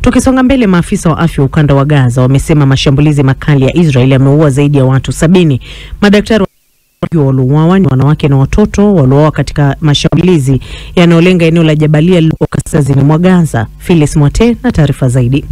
Tukisonga mbele, maafisa wa afya ukanda wa Gaza wamesema mashambulizi makali ya Israel yameua zaidi ya watu 70. Madaktari waliouawa ni wanawake na watoto waliouawa katika mashambulizi yanayolenga eneo la Jabalia liko kaskazini mwa Gaza. Phyllis Mwate na taarifa zaidi.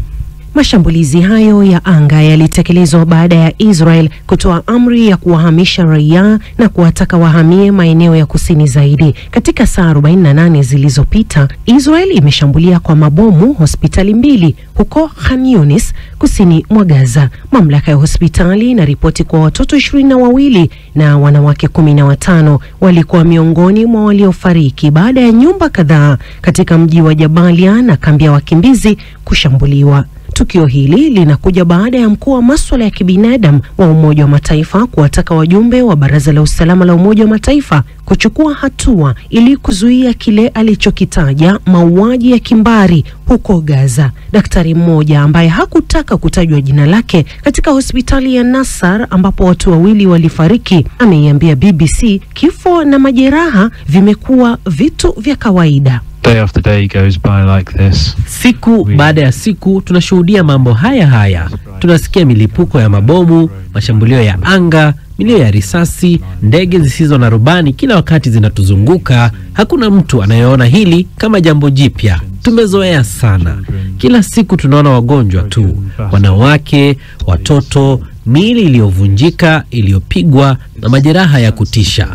Mashambulizi hayo ya anga yalitekelezwa baada ya Israel kutoa amri ya kuwahamisha raia na kuwataka wahamie maeneo ya kusini zaidi. Katika saa 48 zilizopita, Israel imeshambulia kwa mabomu hospitali 2 huko Khan Yunis, kusini mwa Gaza. Mamlaka ya hospitali inaripoti kwa watoto 22 na wanawake 15 walikuwa miongoni mwa waliofariki baada ya nyumba kadhaa katika mji wa Jabalia na kambi ya wakimbizi kushambuliwa. Tukio hili linakuja baada ya mkuu wa masuala ya kibinadamu wa Umoja wa Mataifa kuwataka wajumbe wa Baraza la Usalama la Umoja wa Mataifa kuchukua hatua ili kuzuia kile alichokitaja mauaji ya kimbari huko Gaza. Daktari mmoja ambaye hakutaka kutajwa jina lake katika hospitali ya Nasser ambapo watu 2 walifariki ameiambia BBC kifo na majeraha vimekuwa vitu vya kawaida. Day after day goes by like this. Siku baada ya siku tunashuhudia mambo haya. Tunasikia milipuko ya mabomu, mashambulio ya anga, milio ya risasi, ndege zisizo na rubani kila wakati zinatuzunguka. Hakuna mtu anayeona hili kama jambo jipya. Tumezoea sana. Kila siku tunaona wagonjwa tu, wanawake, watoto, miili iliyovunjika, iliyopigwa na majeraha ya kutisha.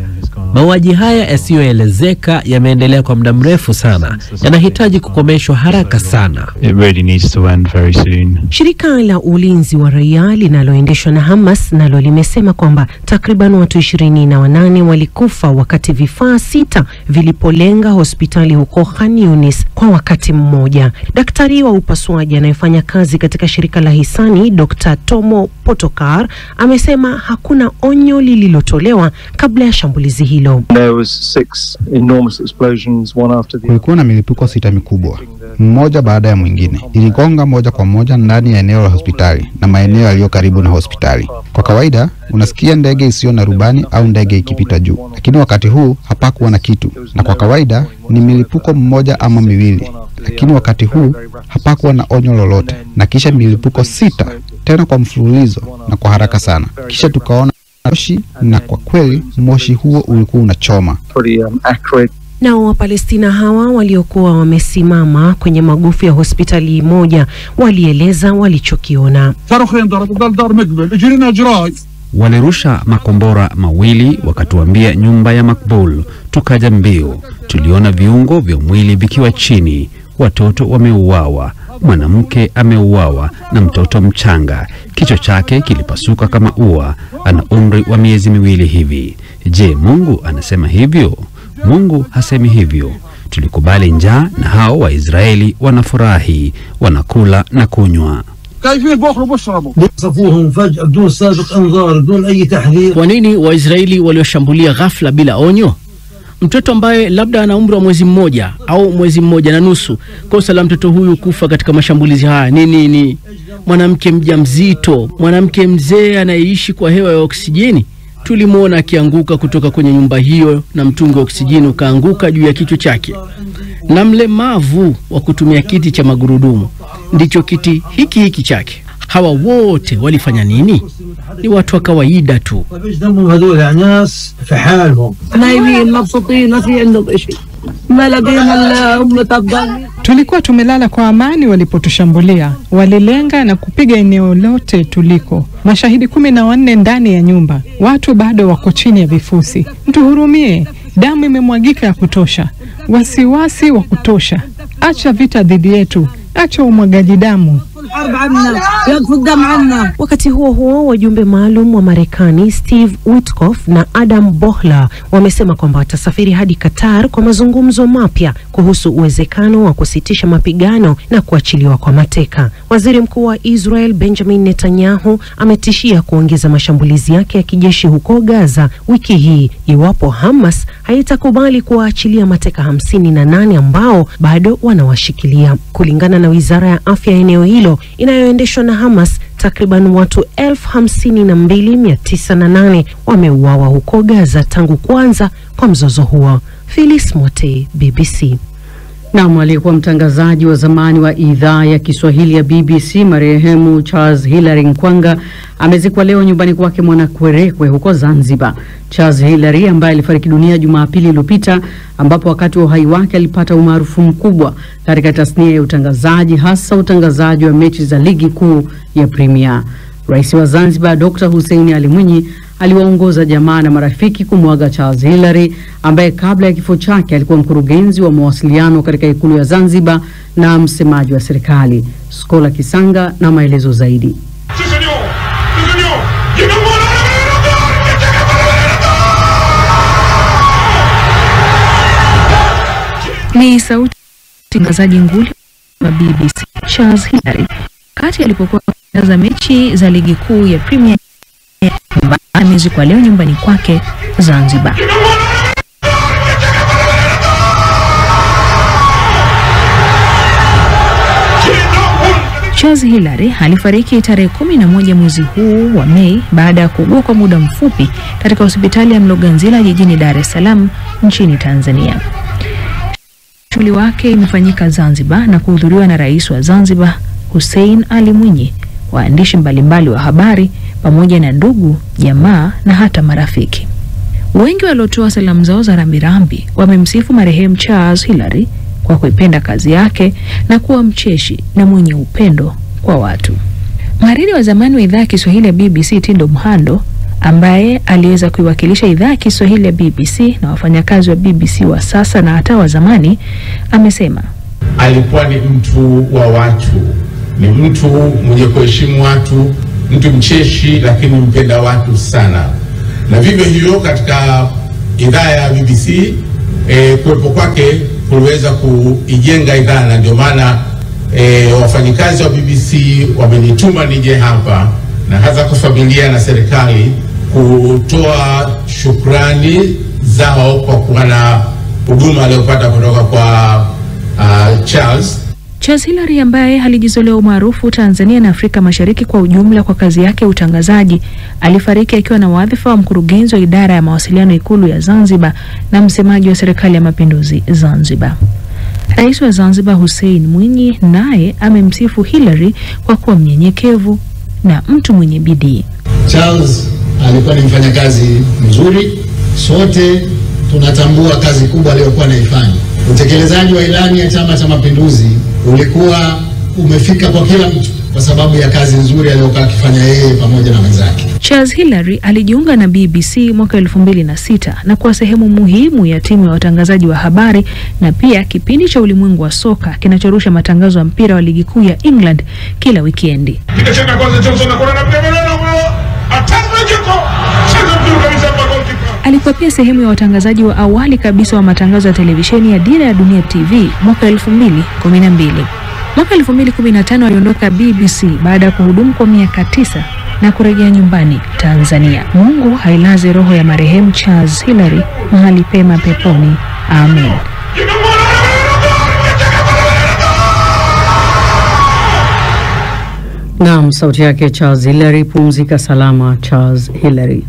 Mauaji haya yasiyoelezeka yameendelea kwa muda mrefu sana. Yanahitaji kukomeshwa haraka sana. It really needs to end very soon. Shirika la ulinzi wa raia linaloendeshwa na Hamas nalo limesema kwamba takriban watu 28 walikufa wakati vifaa 6 vilipolenga hospitali huko Khan Yunis kwa wakati mmoja. Daktari wa upasuaji anayefanya kazi katika shirika la hisani Dr. Tomo Potokar amesema hakuna onyo lililotolewa kabla ya shambulizi hilo. Kulikuwa na milipuko 6 mikubwa, mmoja baada ya mwingine. Iligonga moja kwa moja ndani ya eneo la hospitali na maeneo yaliyo karibu na hospitali. Kwa kawaida, unasikia ndege isiyo na rubani au ndege ikipita juu, lakini wakati huu hapakuwa na kitu. Na kwa kawaida ni milipuko 1 ama 2, lakini wakati huu hapakuwa na onyo lolote. Na kisha milipuko 6 tena kwa mfululizo na kwa haraka sana. Kisha tukaona moshi, na kwa kweli moshi huo ulikuwa unachoma. Nao Wapalestina hawa waliokuwa wamesimama kwenye magofu ya hospitali moja walieleza walichokiona. Walirusha makombora 2 wakatuambia nyumba ya Makbul. Tukaja mbio, tuliona viungo vya mwili vikiwa chini. Watoto wameuawa, mwanamke ameuawa na mtoto mchanga. Kichwa chake kilipasuka kama ua, ana umri wa miezi 2 hivi. Je, Mungu anasema hivyo? Mungu hasemi hivyo. Tulikubali njaa na hao Waisraeli wanafurahi, wanakula na kunywa. Kwa nini Waisraeli walioshambulia ghafla bila onyo? Mtoto ambaye labda ana umri wa mwezi mmoja au mwezi mmoja na nusu, kosa la mtoto huyu kufa katika mashambulizi haya ni nini? Mwanamke mjamzito, mwanamke mzee anayeishi kwa hewa ya oksijeni, tulimuona akianguka kutoka kwenye nyumba hiyo na mtungi wa oksijeni ukaanguka juu ya kichwa chake. Na mlemavu wa kutumia kiti cha magurudumu, ndicho kiti hiki chake. Hawa wote walifanya nini? Ni watu wa kawaida tu. Tulikuwa tumelala kwa amani walipotushambulia. Walilenga na kupiga eneo lote tuliko. Mashahidi 14 ndani ya nyumba. Watu bado wako chini ya vifusi. Mtuhurumie, damu imemwagika ya kutosha. Wasiwasi wa kutosha. Acha vita dhidi yetu. Acha umwagaji damu. Wakati huo wajumbe maalum wa Marekani Steve Witkoff na Adam Bohler wamesema kwamba watasafiri hadi Qatar kwa mazungumzo mapya kuhusu uwezekano wa kusitisha mapigano na kuachiliwa kwa mateka. Waziri Mkuu wa Israel Benjamin Netanyahu ametishia kuongeza mashambulizi yake ya kijeshi huko Gaza wiki hii iwapo Hamas haitakubali kuwaachilia mateka 58 ambao bado wanawashikilia. Kulingana na Wizara ya Afya eneo hilo inayoendeshwa na Hamas, takriban watu 52,908 wameuawa huko Gaza tangu kuanza kwa mzozo huo. Phyllis Mwate, BBC. Naam, aliyekuwa mtangazaji wa zamani wa idhaa ya Kiswahili ya BBC marehemu Charles Hilary Nkwanga amezikwa leo nyumbani kwake Mwanakwerekwe huko Zanzibar. Charles Hilary ambaye alifariki dunia Jumapili iliyopita, ambapo wakati wa uhai wake alipata umaarufu mkubwa katika tasnia ya utangazaji, hasa utangazaji wa mechi za ligi kuu ya Premier. Rais wa Zanzibar Dr. Hussein Ali Mwinyi aliwaongoza jamaa na marafiki kumwaga Charles Hilary ambaye kabla ya kifo chake alikuwa mkurugenzi wa mawasiliano katika ikulu ya Zanzibar na msemaji wa serikali. Skola Kisanga na maelezo zaidi. Ni sauti mtangazaji nguli wa BBC Charles Hilary wakati alipokuwa akitangaza mechi za ligi kuu ya Premier. Amezikwa leo nyumbani kwake Zanzibar. Charles Hilary alifariki tarehe 11 mwezi huu wa Mei baada ya kuugua kwa muda mfupi katika hospitali ya Mloganzila jijini Dar es Salaam nchini Tanzania. Shughuli wake imefanyika Zanzibar na kuhudhuriwa na Rais wa Zanzibar Hussein Ali Mwinyi, waandishi mbalimbali wa habari pamoja na ndugu, jamaa na hata marafiki. Wengi waliotoa salamu zao za rambirambi wamemsifu marehemu Charles Hilary kwa kuipenda kazi yake na kuwa mcheshi na mwenye upendo kwa watu. Mhariri wa zamani wa idhaa ya Kiswahili ya BBC Tindo Mhando, ambaye aliweza kuiwakilisha idhaa ya Kiswahili ya BBC na wafanyakazi wa BBC wa sasa na hata wa zamani, amesema alikuwa ni mtu wa watu, ni mtu mwenye kuheshimu watu, mtu mcheshi lakini mpenda watu sana. Na vivyo hivyo katika idhaa ya BBC kuwepo kwake kuliweza kuijenga idhaa, na ndio maana wafanyikazi wa BBC wamenituma nije hapa na hasa kwa familia na serikali kutoa shukrani zao kwa kuwa na huduma aliyopata kutoka kwa Charles Hilary ambaye alijizolea umaarufu Tanzania na Afrika Mashariki kwa ujumla kwa kazi yake ya utangazaji, alifariki akiwa na wadhifa wa mkurugenzi wa idara ya mawasiliano ikulu ya Zanzibar na msemaji wa serikali ya mapinduzi Zanzibar. Rais wa Zanzibar Hussein Mwinyi naye amemsifu Hilary kwa kuwa mnyenyekevu na mtu mwenye bidii. Charles alikuwa ni mfanyakazi mzuri, sote tunatambua kazi kubwa aliyokuwa anaifanya. Utekelezaji wa ilani ya Chama cha Mapinduzi ulikuwa umefika kwa kila mtu kwa sababu ya kazi nzuri aliyokuwa akifanya yeye pamoja na wenzake. Charles Hilary alijiunga na BBC mwaka 2006 na kuwa sehemu muhimu ya timu ya watangazaji wa habari na pia kipindi cha Ulimwengu wa Soka kinachorusha matangazo ya mpira wa ligi kuu ya England kila wikendi. Alikuwa pia sehemu ya watangazaji wa awali kabisa wa matangazo ya televisheni ya Dira ya Dunia TV mwaka 2012. Mwaka 2015 aliondoka BBC baada ya kuhudumu kwa miaka 9 na kurejea nyumbani Tanzania. Mungu hailaze roho ya marehemu Charles Hilary mahali pema peponi. Amen. Naam, sauti yake Charles Hilary. Pumzika salama Charles Hilary.